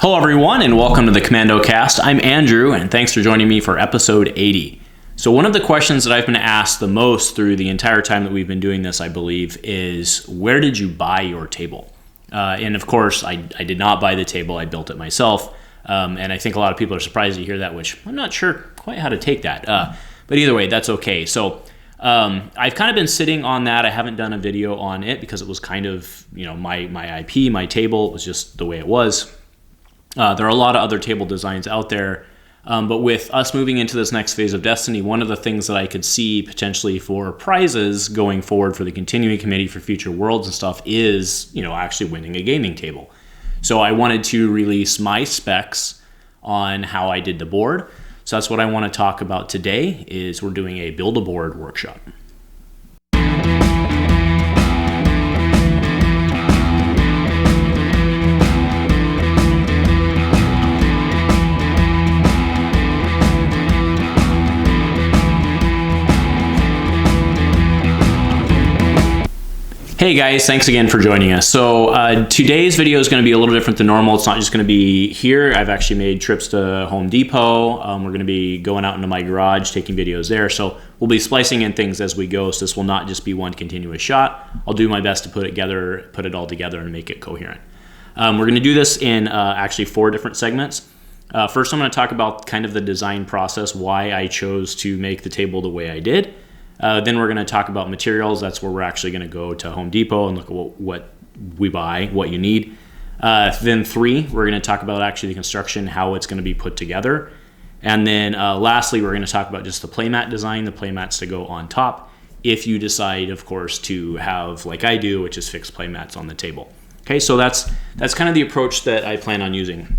Hello everyone and welcome to the Commando cast. I'm Andrew and thanks for joining me for episode 80. So one of the questions that I've been asked the most through the entire time that we've been doing this, I believe, is where did you buy your table? And of course, I did not buy the table, I built it myself. And I think a lot of people are surprised to hear that, which I'm not sure quite how to take that. But either way, that's okay. So I've kind of been sitting on that. I haven't done a video on it because it was kind of, my IP, my table. It was just the way it was. There are a lot of other table designs out there, but with us moving into this next phase of Destiny, one of the things that I could see potentially for prizes going forward for the continuing committee for future worlds and stuff is, actually winning a gaming table. So I wanted to release my specs on how I did the board. So that's what I want to talk about today. Is we're doing a build-a-board workshop. Hey guys, thanks again for joining us. So today's video is going to be a little different than normal. It's not just going to be here. I've actually made trips to Home Depot. We're going to be going out into my garage, taking videos there. So we'll be splicing in things as we go. So this will not just be one continuous shot. I'll do my best to put it all together and make it coherent. We're going to do this in actually 4 different segments. First, I'm going to talk about kind of the design process, why I chose to make the table the way I did. Then we're going to talk about materials. That's where we're actually going to go to Home Depot and look at what we buy, what you need. Then 3, we're going to talk about actually the construction, how it's going to be put together. And then lastly, we're going to talk about just the playmat design, the playmats to go on top, if you decide, of course, to have, like I do, which is fixed playmats on the table. Okay, so that's kind of the approach that I plan on using.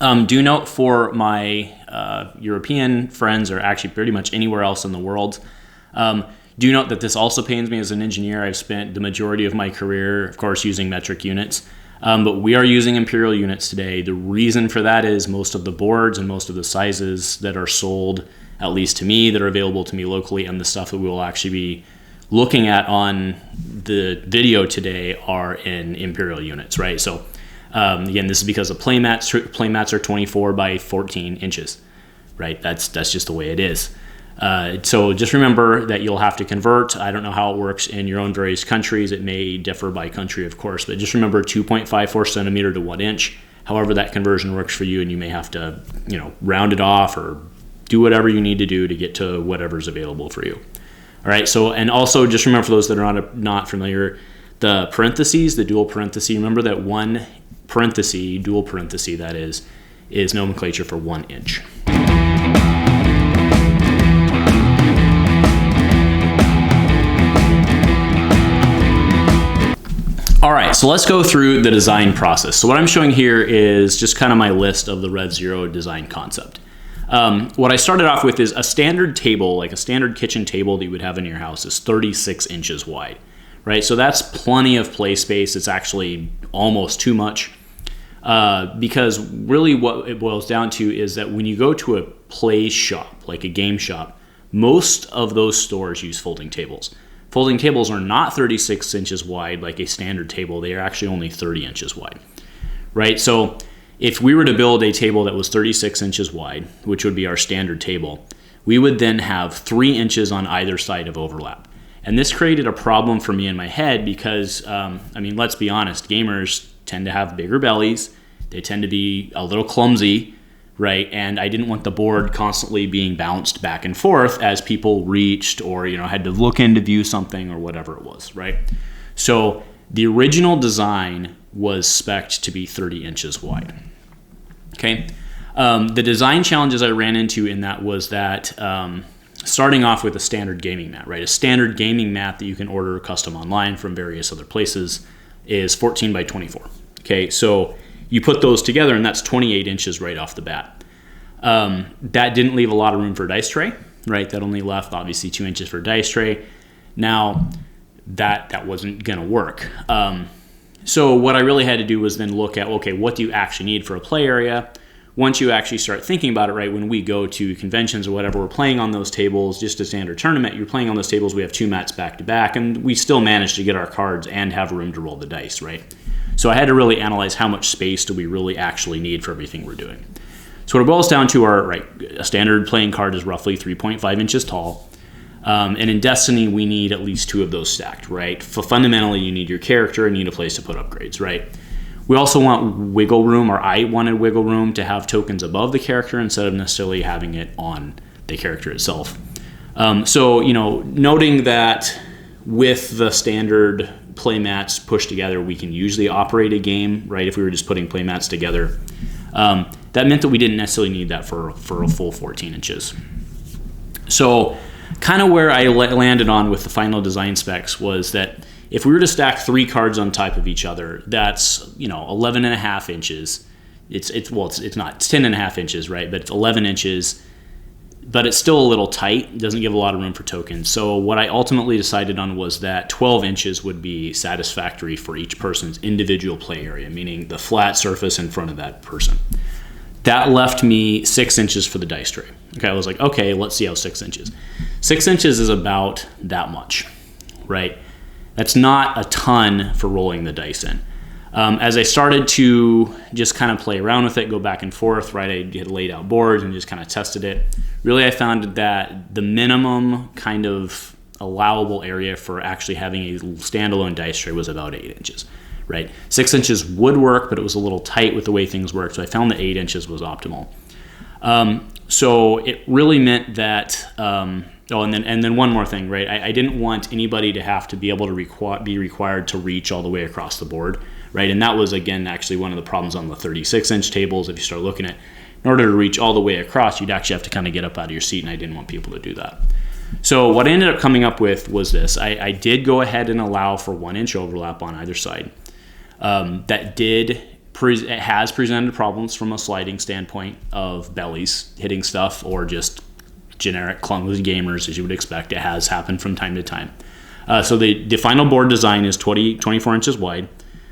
Do note for my European friends, or actually pretty much anywhere else in the world, do note that this also pains me as an engineer. I've spent the majority of my career, of course, using metric units, but we are using imperial units today. The reason for that is most of the boards and most of the sizes that are sold, at least to me, that are available to me locally, and the stuff that we will actually be looking at on the video today are in imperial units, right? So again, this is because the playmats are 24 by 14 inches, right? That's just the way it is. So just remember that you'll have to convert. I don't know how it works in your own various countries. It may differ by country, of course, but just remember 2.54 centimeter to 1 inch. However that conversion works for you, and you may have to, round it off or do whatever you need to do to get to whatever's available for you. All right. So, and also just remember, for those that are not familiar, the parentheses, the dual parenthesis, remember that one parenthesis, dual parenthesis, that is nomenclature for 1 inch. All right, so let's go through the design process. So what I'm showing here is just kind of my list of the Rev Zero design concept. What I started off with is a standard table, like a standard kitchen table that you would have in your house, is 36 inches wide, right? So that's plenty of play space. It's actually almost too much because really what it boils down to is that when you go to a play shop, like a game shop, most of those stores use folding tables. Folding tables are not 36 inches wide like a standard table. They are actually only 30 inches wide, right? So if we were to build a table that was 36 inches wide, which would be our standard table, we would then have 3 inches on either side of overlap. And this created a problem for me in my head because, let's be honest, gamers tend to have bigger bellies. They tend to be a little clumsy, right? And I didn't want the board constantly being bounced back and forth as people reached or, had to look in to view something or whatever it was, right? So the original design was spec'd to be 30 inches wide, okay? The design challenges I ran into in that was that starting off with a standard gaming mat, right? A standard gaming mat that you can order custom online from various other places is 14 by 24, okay? So you put those together and that's 28 inches right off the bat. That didn't leave a lot of room for a dice tray, right? That only left obviously 2 inches for a dice tray. Now that wasn't gonna work. So what I really had to do was then look at, okay, what do you actually need for a play area? Once you actually start thinking about it, right, when we go to conventions or whatever, we're playing on those tables, just a standard tournament, you're playing on those tables, we have 2 mats back to back, and we still manage to get our cards and have room to roll the dice, right? So I had to really analyze how much space do we really actually need for everything we're doing. So what it boils down to are, a standard playing card is roughly 3.5 inches tall. And in Destiny, we need at least 2 of those stacked, right? Fundamentally, you need your character and you need a place to put upgrades, right? We also want wiggle room, or I wanted wiggle room to have tokens above the character instead of necessarily having it on the character itself. So, noting that with the standard playmats pushed together, we can usually operate a game, right? If we were just putting playmats together, that meant that we didn't necessarily need that for a full 14 inches. So kind of where I landed on with the final design specs was that if we were to stack 3 cards on top of each other, that's 11 and a half inches. It's not, it's 10 and a half inches, right? But it's 11 inches, but it's still a little tight. It doesn't give a lot of room for tokens. So what I ultimately decided on was that 12 inches would be satisfactory for each person's individual play area, meaning the flat surface in front of that person. That left me 6 inches for the dice tray. Okay, I was like, okay, let's see how 6 inches. 6 inches is about that much, right? That's not a ton for rolling the dice in. As I started to just kind of play around with it, go back and forth, right? I had laid out boards and just kind of tested it. Really, I found that the minimum kind of allowable area for actually having a standalone dice tray was about 8 inches, right? 6 inches would work, but it was a little tight with the way things worked. So I found that 8 inches was optimal. So it really meant that, and then one more thing, right? I didn't want anybody to have to be able to be required to reach all the way across the board, right? And that was, again, actually one of the problems on the 36-inch tables. If you start looking at, in order to reach all the way across, you'd actually have to kind of get up out of your seat, and I didn't want people to do that. So what I ended up coming up with was this. I did go ahead and allow for 1 inch overlap on either side. It has presented problems from a sliding standpoint of bellies hitting stuff or just generic clumsy gamers, as you would expect. It has happened from time to time. So the final board design is 24 inches wide.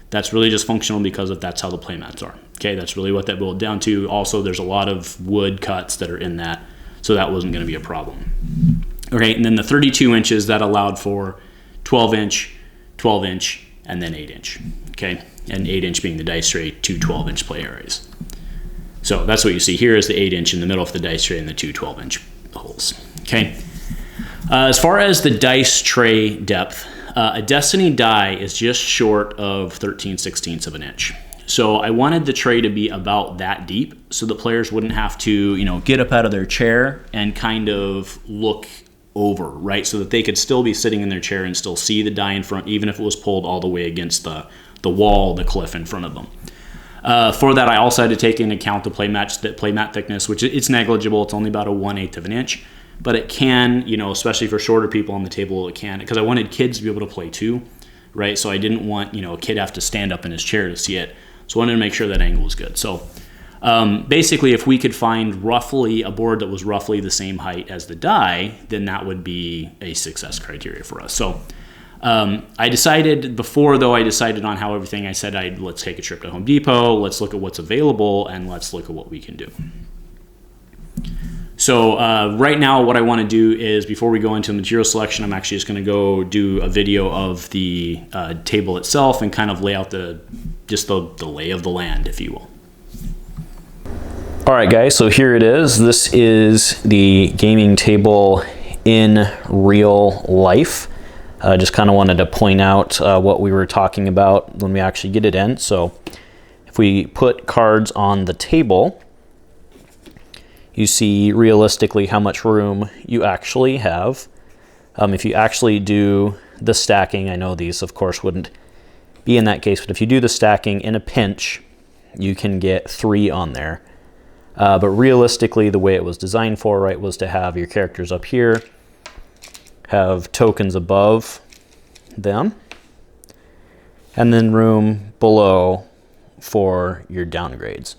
That's really just functional because that's how the playmats are. Okay, that's really what that boiled down to. Also, there's a lot of wood cuts that are in that, so that wasn't going to be a problem. Okay, and then the 32 inches, that allowed for 12 inch, and then 8 inch. Okay, and 8 inch being the dice tray, 2 12-inch play areas. So that's what you see here is the 8 inch in the middle of the dice tray and the 2 12-inch holes. Okay. As far as the dice tray depth, a Destiny die is just short of 13/16 of an inch. So I wanted the tray to be about that deep so the players wouldn't have to, get up out of their chair and kind of look over, right? So that they could still be sitting in their chair and still see the die in front, even if it was pulled all the way against the wall, the cliff in front of them. For that, I also had to take into account the playmat thickness, which it's negligible. It's only about a 1/8 of an inch, but it can, especially for shorter people on the table, it can, because I wanted kids to be able to play too, right? So I didn't want, a kid have to stand up in his chair to see it. So I wanted to make sure that angle was good. So basically, if we could find roughly a board that was roughly the same height as the die, then that would be a success criteria for us. So I decided on how everything, I said, let's take a trip to Home Depot, let's look at what's available, and let's look at what we can do. So right now what I want to do is, before we go into material selection, I'm actually just going to go do a video of the table itself and kind of lay out the lay of the land, if you will. All right, guys, so here it is. This is the gaming table in real life. Just kind of wanted to point out what we were talking about when we actually get it in. So if we put cards on the table, you see realistically how much room you actually have. If you actually do the stacking, I know these of course wouldn't be in that case, but if you do the stacking in a pinch, you can get 3 on there. But realistically, the way it was designed for, right, was to have your characters up here, have tokens above them, and then room below for your downgrades.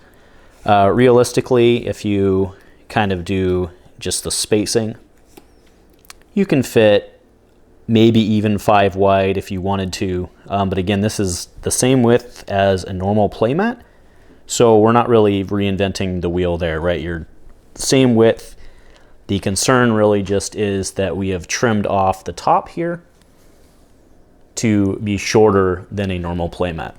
Realistically, if you kind of do just the spacing, you can fit maybe even 5 wide if you wanted to. But again, this is the same width as a normal playmat, so we're not really reinventing the wheel there, right? You're same width. The concern really just is that we have trimmed off the top here to be shorter than a normal playmat.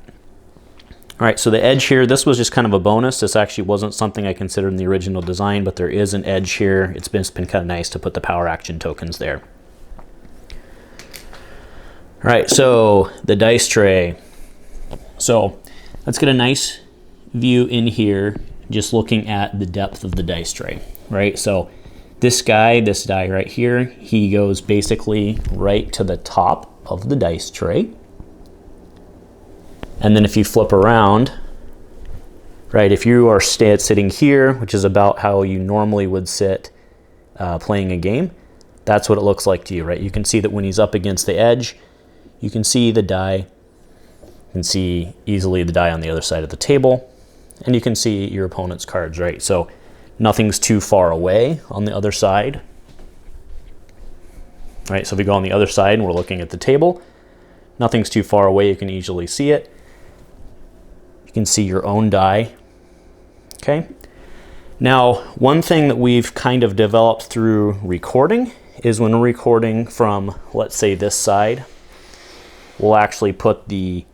All right, so the edge here, this was just kind of a bonus. This actually wasn't something I considered in the original design, but there is an edge here. It's been kind of nice to put the power action tokens there. All right, so the dice tray. So let's get a nice view in here, just looking at the depth of the dice tray, right? So this die right here, he goes basically right to the top of the dice tray. And then if you flip around, right, if you are sitting here, which is about how you normally would sit playing a game, that's what it looks like to you, right? You can see that when he's up against the edge, you can see the die. You can see easily the die on the other side of the table, and you can see your opponent's cards, right? So nothing's too far away on the other side, right? So if we go on the other side and we're looking at the table, nothing's too far away. You can easily see it. You can see your own die, okay? Now, one thing that we've kind of developed through recording is when we're recording from, let's say, this side, we'll actually put the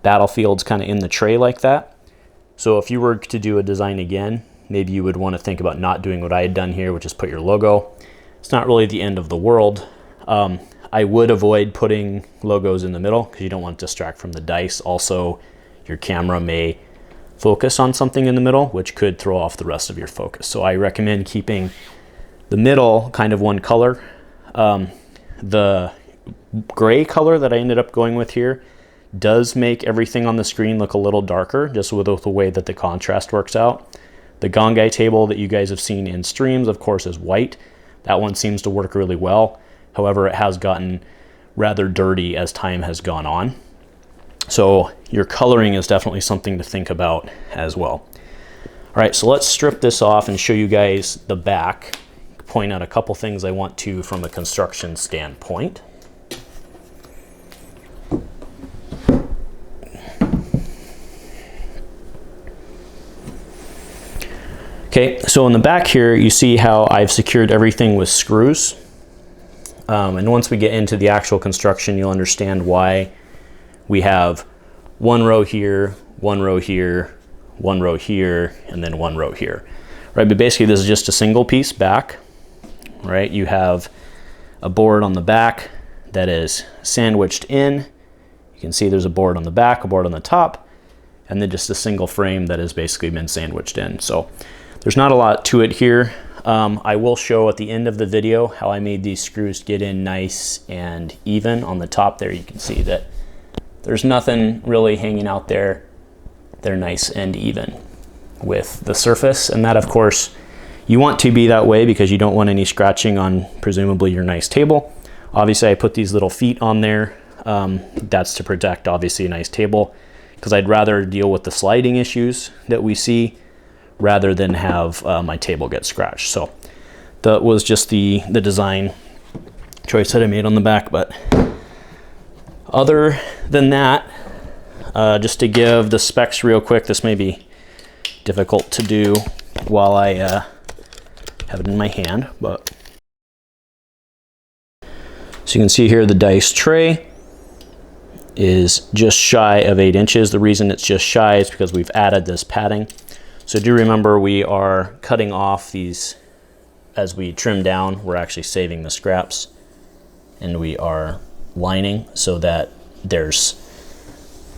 battlefields kind of in the tray like that. So if you were to do a design again, maybe you would want to think about not doing what I had done here, which is put your logo. It's not really the end of the world. I would avoid putting logos in the middle because you don't want to distract from the dice. Also, your camera may focus on something in the middle, which could throw off the rest of your focus. So I recommend keeping the middle kind of one color. The gray color that I ended up going with here does make everything on the screen look a little darker, just with the way that the contrast works out. The Gongai table that you guys have seen in streams, of course, is white. That one seems to work really well. However, it has gotten rather dirty as time has gone on. So your coloring is definitely something to think about as well. All right, so let's strip this off and show you guys the back. Point out a couple things I want to from a construction standpoint. Okay, so in the back here, you see how I've secured everything with screws. And once we get into the actual construction, you'll understand why we have one row here, one row here, one row here, and then one row here, right? But basically this is just a single piece back, right? You have a board on the back that is sandwiched in. You can see there's a board on the back, a board on the top, and then just a single frame that has basically been sandwiched in. So there's not a lot to it here. I will show at the end of the video how I made these screws get in nice and even. On the top there, you can see that there's nothing really hanging out there. They're nice and even with the surface. And that, of course, you want to be that way because you don't want any scratching on presumably your nice table. Obviously, I put these little feet on there. That's to protect, obviously, a nice table because I'd rather deal with the sliding issues that we see rather than have my table get scratched. So that was just the design choice that I made on the back. But other than that, just to give the specs real quick, this may be difficult to do while I have it in my hand, but so you can see here the dice tray is just shy of 8 inches. The reason it's just shy is because we've added this padding. So do remember we are cutting off these as we trim down. We're actually saving the scraps, and we are lining so that there's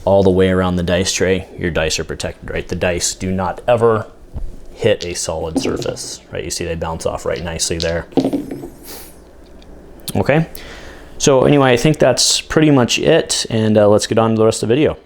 all the way around the dice tray. Your dice are protected, right? The dice do not ever hit a solid surface, right? You see they bounce off right nicely there. Okay, so anyway, I think that's pretty much it, and let's get on to the rest of the video.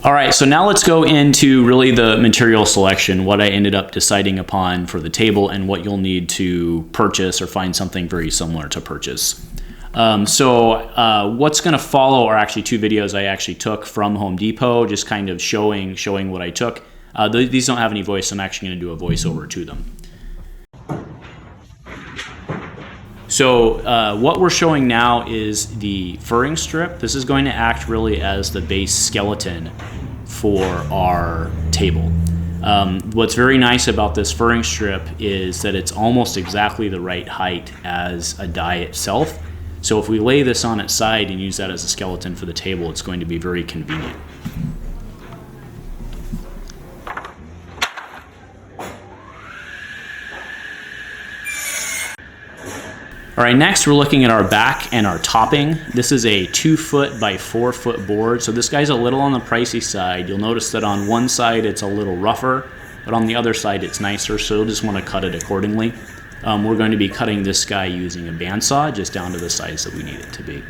All right, so now let's go into really the material selection, what I ended up deciding upon for the table and what you'll need to purchase or find something very similar to purchase. What's gonna follow are actually 2 videos I actually took from Home Depot, just kind of showing what I took. These don't have any voice, so I'm actually gonna do a voiceover to them. So what we're showing now is the furring strip. This is going to act really as the base skeleton for our table. What's very nice about this furring strip is that it's almost exactly the right height as a die itself. So if we lay this on its side and use that as a skeleton for the table, it's going to be very convenient. All right, next we're looking at our back and our topping. This is a 2 foot by 4 foot board. So this guy's a little on the pricey side. You'll notice that on one side it's a little rougher, but on the other side it's nicer, so you'll just want to cut it accordingly. We're going to be cutting this guy using a bandsaw just down to the size that we need it to be.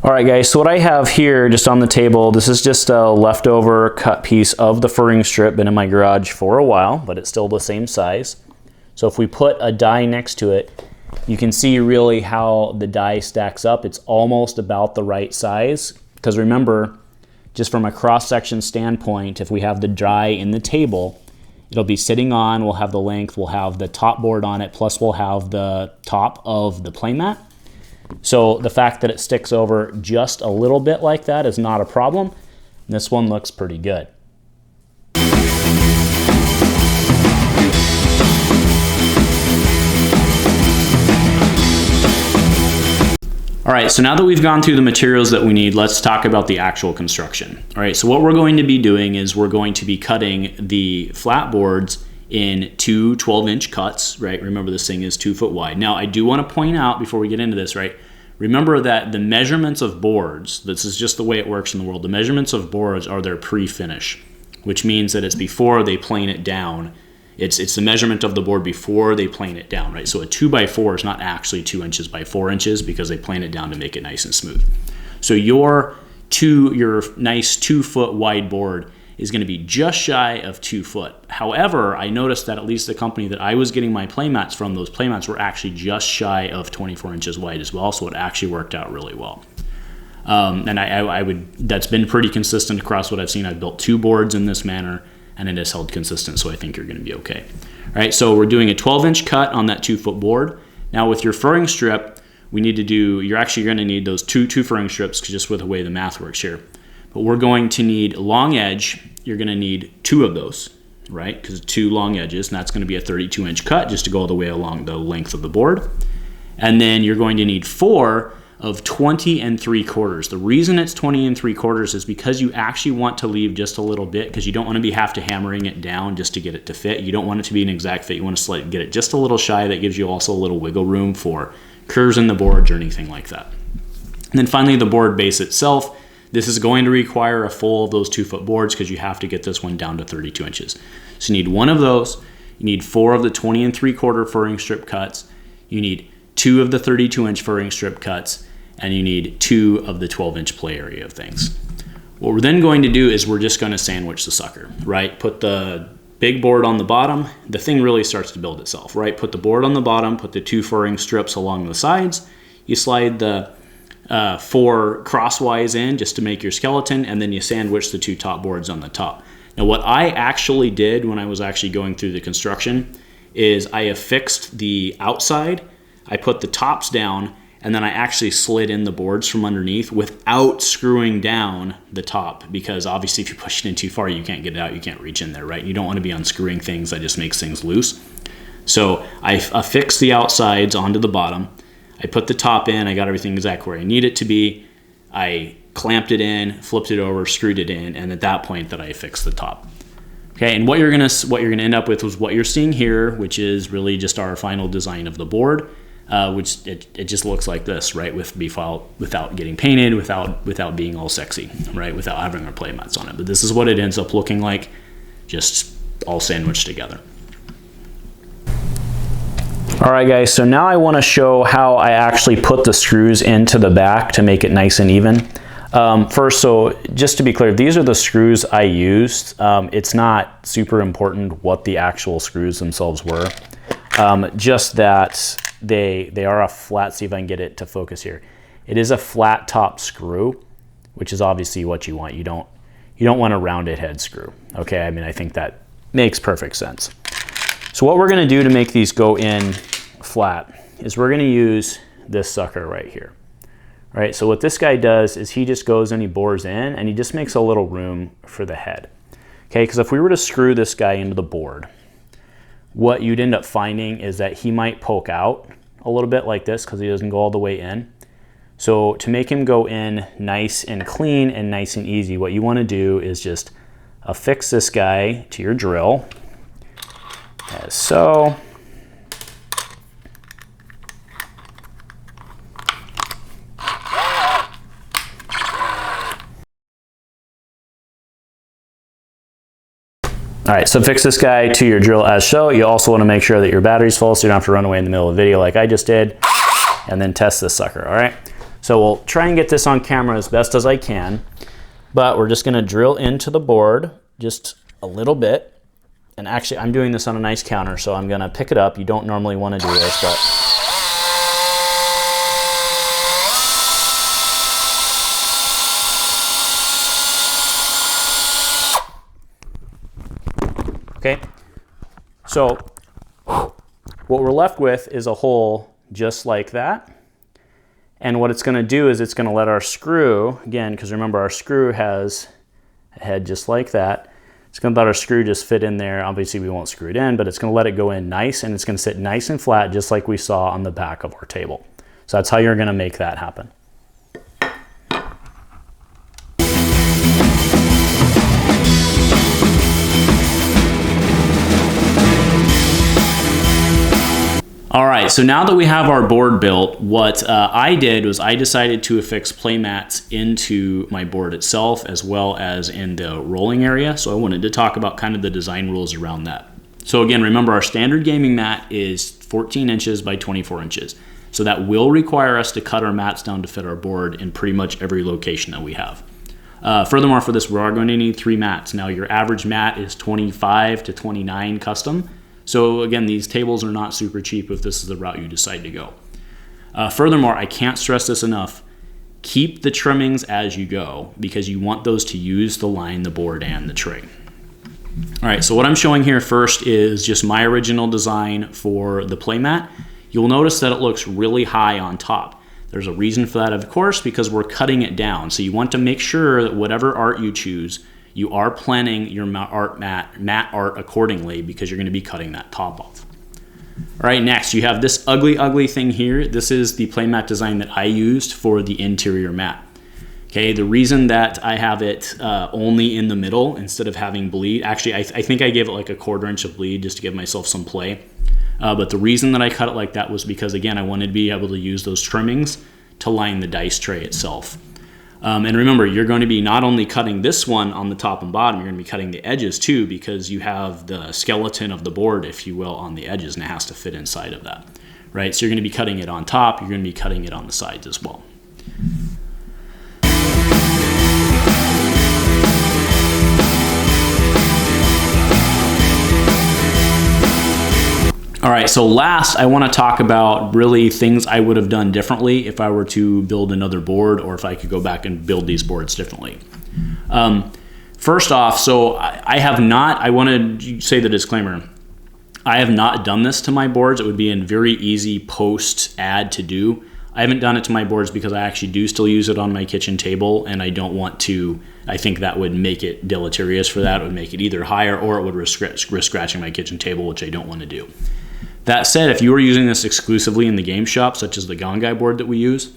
All right guys, so what I have here just on the table, this is just a leftover cut piece of the furring strip, been in my garage for a while, but it's still the same size. So if we put a die next to it, you can see really how the die stacks up. It's almost about the right size, because remember, just from a cross-section standpoint, if we have the die in the table, it'll be sitting on, we'll have the length, we'll have the top board on it, plus we'll have the top of the playmat. So the fact that it sticks over just a little bit like that is not a problem. This one looks pretty good. All right, so now that we've gone through the materials that we need, let's talk about the actual construction. All right, so what we're going to be doing is we're going to be cutting the flat boards in 2 12-inch cuts, right? Remember, this thing is 2 foot wide. Now, I do want to point out before we get into this, right? Remember that the measurements of boards, this is just the way it works in the world, the measurements of boards are their pre-finish, which means that it's before they plane it down. It's the measurement of the board before they plane it down, right? So a 2x4 is not actually 2 inches by 4 inches because they plane it down to make it nice and smooth. So your nice 2 foot wide board is going to be just shy of 2 foot. However, I noticed that at least the company that I was getting my playmats from, those playmats were actually just shy of 24 inches wide as well. So it actually worked out really well. And that's been pretty consistent across what I've seen. I've built 2 boards in this manner, and it has held consistent, so I think you're going to be okay. All right, so we're doing a 12-inch cut on that 2 foot board. Now with your furring strip, you're actually going to need those two furring strips just with the way the math works here. But we're going to need long edge. You're going to need 2 of those, right? Because 2 long edges, and that's going to be a 32-inch cut just to go all the way along the length of the board. And then you're going to need 4 of 20 3/4. The reason it's 20 3/4 is because you actually want to leave just a little bit, because you don't want to be hammering it down just to get it to fit. You don't want it to be an exact fit. You want to get it just a little shy. That gives you also a little wiggle room for curves in the boards or anything like that. And then finally, the board base itself. This is going to require a full of those 2 foot boards because you have to get this one down to 32 inches. So you need 1 of those. You need 4 of the 20 3/4 furring strip cuts. You need 2 of the 32-inch furring strip cuts, and you need 2 of the 12-inch play area of things. What we're then going to do is we're just going to sandwich the sucker, right? Put the big board on the bottom. The thing really starts to build itself, right? Put the board on the bottom, put the 2 furring strips along the sides. You slide the 4 crosswise in just to make your skeleton, and then you sandwich the 2 top boards on the top. Now, what I actually did when I was actually going through the construction is I affixed the outside, I put the tops down, and then I actually slid in the boards from underneath without screwing down the top, because obviously if you push it in too far, you can't get it out, you can't reach in there, right? You don't want to be unscrewing things, that just makes things loose. So I affixed the outsides onto the bottom, I put the top in, I got everything exactly where I need it to be, I clamped it in, flipped it over, screwed it in, and at that point that I affixed the top. Okay, and what you're gonna end up with was what you're seeing here, which is really just our final design of the board. Which it just looks like this, right? Without getting painted, without being all sexy, right? Without having our playmats on it. But this is what it ends up looking like, just all sandwiched together. All right, guys, so now I want to show how I actually put the screws into the back to make it nice and even. First, so just to be clear, these are the screws I used. It's not super important what the actual screws themselves were. Just that they are a flat, see if I can get it to focus here. It is a flat top screw, which is obviously what you want. You don't want a rounded head screw. Okay, I mean, I think that makes perfect sense. So what we're gonna do to make these go in flat is we're gonna use this sucker right here. All right, so what this guy does is he just goes and he bores in and he just makes a little room for the head. Okay, because if we were to screw this guy into the board, what you'd end up finding is that he might poke out a little bit like this because he doesn't go all the way in. So to make him go in nice and clean and nice and easy, what you want to do is just affix this guy to your drill, as so. All right, so fix this guy to your drill as so. You also want to make sure that your battery's full so you don't have to run away in the middle of the video like I just did, and then test this sucker, all right? So we'll try and get this on camera as best as I can, but we're just gonna drill into the board just a little bit. And actually, I'm doing this on a nice counter, so I'm gonna pick it up. You don't normally wanna do this, but. Okay, so what we're left with is a hole just like that. And what it's gonna do is it's gonna let our screw, again, because remember our screw has a head just like that. It's gonna let our screw just fit in there. Obviously we won't screw it in, but it's gonna let it go in nice, and it's gonna sit nice and flat just like we saw on the back of our table. So that's how you're gonna make that happen. All right, so now that we have our board built, what I did was I decided to affix playmats into my board itself as well as in the rolling area. So I wanted to talk about kind of the design rules around that. So again, remember our standard gaming mat is 14 inches by 24 inches. So that will require us to cut our mats down to fit our board in pretty much every location that we have. Furthermore, for this, we are going to need 3 mats. Now your average mat is 25 to 29 custom. So again, these tables are not super cheap if this is the route you decide to go. Furthermore, I can't stress this enough. Keep the trimmings as you go because you want those to use to line the board and the tray. All right, so what I'm showing here first is just my original design for the playmat. You'll notice that it looks really high on top. There's a reason for that, of course, because we're cutting it down. So you want to make sure that whatever art you choose, you are planning your mat art accordingly because you're going to be cutting that top off. All right, next you have this ugly thing here. This is the playmat design that I used for the interior mat. Okay, the reason that I have it only in the middle instead of having bleed, actually I think I gave it like a 1/4 inch of bleed just to give myself some play. But the reason that I cut it like that was because, again, I wanted to be able to use those trimmings to line the dice tray itself. And remember, you're going to be not only cutting this one on the top and bottom, you're going to be cutting the edges too, because you have the skeleton of the board, if you will, on the edges, and it has to fit inside of that, right? So you're going to be cutting it on top, you're going to be cutting it on the sides as well. All right, so last I want to talk about really things I would have done differently if I were to build another board or if I could go back and build these boards differently. First off, so I want to say the disclaimer. I have not done this to my boards. It would be a very easy post add to do. I haven't done it to my boards because I actually do still use it on my kitchen table, and I don't want to. I think that would make it deleterious for that. It would make it either higher or it would risk scratching my kitchen table, which I don't want to do. That said, if you were using this exclusively in the game shop, such as the Gongai board that we use,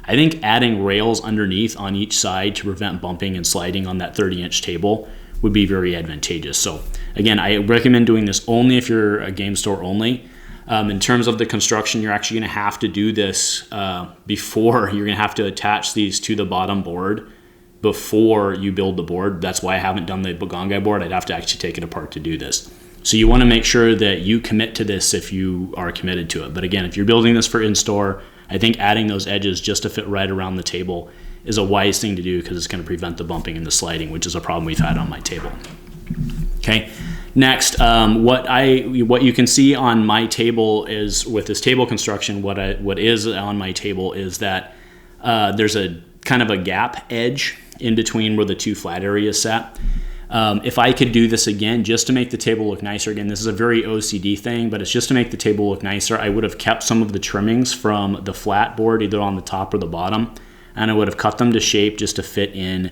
I think adding rails underneath on each side to prevent bumping and sliding on that 30-inch table would be very advantageous. So again, I recommend doing this only if you're a game store only. In terms of the construction, you're actually going to have to do this before. You're going to have to attach these to the bottom board before you build the board. That's why I haven't done the Gongai board. I'd have to actually take it apart to do this. So you want to make sure that you commit to this if you are committed to it. But again, if you're building this for in-store, I think adding those edges just to fit right around the table is a wise thing to do because it's going to prevent the bumping and the sliding, which is a problem we've had on my table. Okay. Next, what you can see on my table is with this table construction, what is on my table is that there's a kind of a gap edge in between where the two flat areas sat. If I could do this again, just to make the table look nicer, again, this is a very OCD thing, but it's just to make the table look nicer, I would have kept some of the trimmings from the flat board, either on the top or the bottom, and I would have cut them to shape just to fit in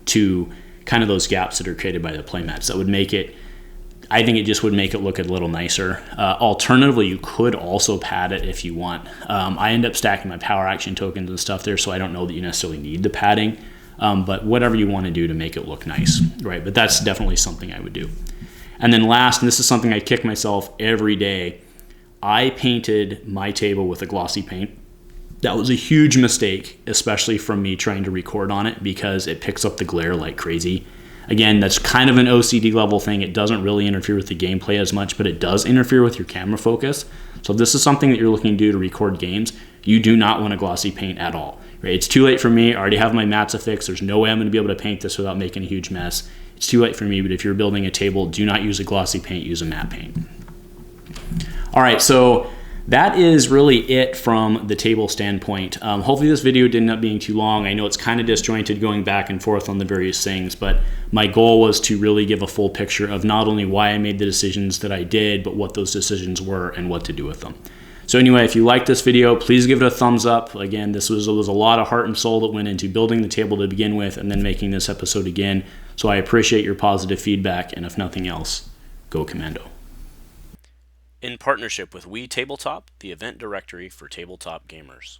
to kind of those gaps that are created by the playmats. That would make it, I think it just would make it look a little nicer. Alternatively, you could also pad it if you want. I end up stacking my power action tokens and stuff there, so I don't know that you necessarily need the padding, but whatever you want to do to make it look nice, right? But that's definitely something I would do. And then last, and this is something I kick myself every day, I painted my table with a glossy paint. That was a huge mistake, especially from me trying to record on it, because it picks up the glare like crazy. Again, that's kind of an OCD level thing. It doesn't really interfere with the gameplay as much, but it does interfere with your camera focus. So if this is something that you're looking to do to record games, you do not want a glossy paint at all. Right? It's too late for me. I already have my mats affixed. There's no way I'm going to be able to paint this without making a huge mess. It's too late for me, but if you're building a table, do not use a glossy paint, use a matte paint. All right, so that is really it from the table standpoint. Hopefully this video didn't end up being too long. I know it's kind of disjointed going back and forth on the various things, but my goal was to really give a full picture of not only why I made the decisions that I did, but what those decisions were and what to do with them. So anyway, if you liked this video, please give it a thumbs up. Again, this was a lot of heart and soul that went into building the table to begin with and then making this episode again. So I appreciate your positive feedback, and if nothing else, go Commando. In partnership with We Tabletop, the event directory for tabletop gamers.